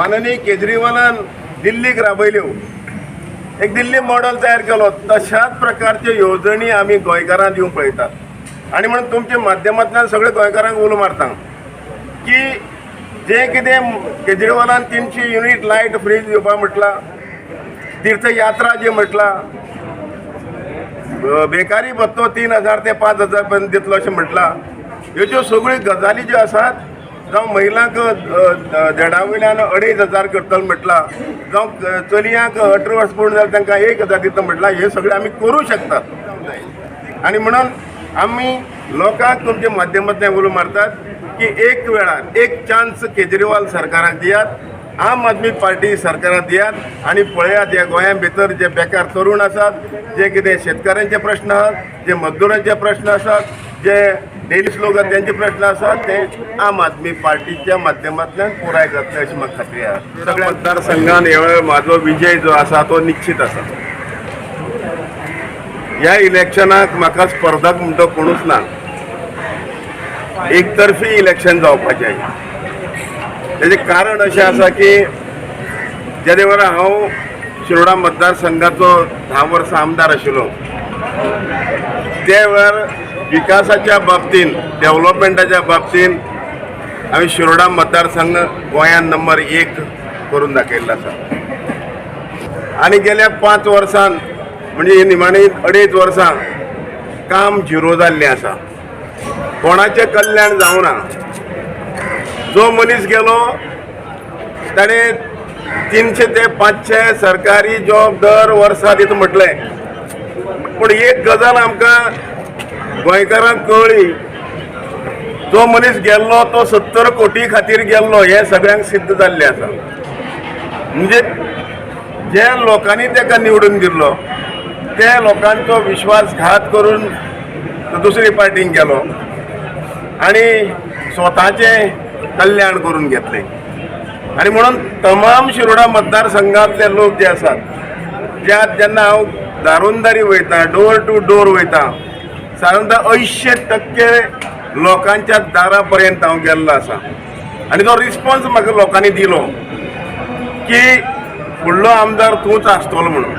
माननीय केजरीवालान दिल्लीक राबयल्यो, एक दिल्ली मॉडेल तयार केलो. तशाच प्रकारच्यो येवजणी आमी गोंयकारांक दिवंक पळयतात आनी म्हणून तुमच्या माध्यमांतल्यान सगळे गोंयकारांक उलो मारता की जे कितें केजरीवालान 300 युनिट लायट फ्री दिवपा म्हटलां, तीर्थयात्रा जे म्हटलां, बेकारी भत्तो 3000 ते 5000 पर्यंत दितलो अशें म्हटलां. ह्यो ज्यो सगळ्यो गजाली ज्यो आसात, जावं महिलांक देडा वयल्यान 2500 करतलो म्हटलां, जावं चलयांक 18 वर्स पूर्ण जाल्यार तांकां 1000 दिता म्हटलां, हे सगळें आमी करूं शकतात. आनी म्हणून आमी लोकांक तुमच्या माध्यमांतल्यान उलो मारतात की एक वेळार एक चान्स केजरीवाल सरकाराक दियात, आम आदमी पार्टी सरकाराक दियात आनी पळयात ह्या गोंया भितर जे बेकार तरुण आसात, जे कितें शेतकाऱ्यांचे प्रश्न आसात, जे मजदुरांचे प्रश्न आसात, जे डेली लोक त्यांचे प्रश्न आसात, ते आम आदमी पार्टीच्या माध्यमांतल्यान पुराय जातले अशी म्हाका खात्री आसा. सगळ्या मतदारसंघात ह्या वेळार म्हाजो विजय जो आसा तो निश्चित आसा. ह्या इलेक्शनाक म्हाका स्पर्धक म्हणटो कोणूच ना, एकतर्फी इलेक्शन जावपाचें. तेजें कारण अशें आसा की ज्या वेळार हांव शिरोडा मतदारसंघाचो 10 वर्सां आमदार आशिल्लो, त्या वेळार विकासाच्या बाबतीन, डेव्हलपमेंटाच्या बाबतीन हांवें शिरोडा मतदारसंघ गोंयांत नंबर 1 करून दाखयल्लो आसा. आनी गेल्या 5 वर्सांत म्हणजे निमाणी 2.5 वर्सां काम झिरो जाल्लें आसा. कोणाचें कल्याण जावना. जो मनीस गेलो ताणें 300 ते 500 सरकारी जॉब दर वर्सा दिता म्हटलें, पूण एक गजाल आमकां गोंयकारांक कळ्ळी, जो मनीस गेल्लो तो 70 कोटी खातीर गेल्लो हें सगळ्यांक सिद्ध जाल्लें आसा. म्हणजे ज्या लोकांनी ताका निवडून दिल्लो त्या लोकांचो विश्वासघात करून दुसरी पार्टीन गेलो आनी स्वताचें कल्याण करून घेतलें. आनी म्हणून तमाम शिरोडा मतदारसंघांतले लोक जे आसात, जेन्ना हांव दारोनदारी वयता, डोर टू डोर वयता, साधारणतः 80% लोकांच्या दारा पर्यंत हांव गेल्लो आसा. आनी तो रिस्पॉन्स म्हाका लोकांनी दिलो की फुडलो आमदार तूंच आसतलो म्हणून.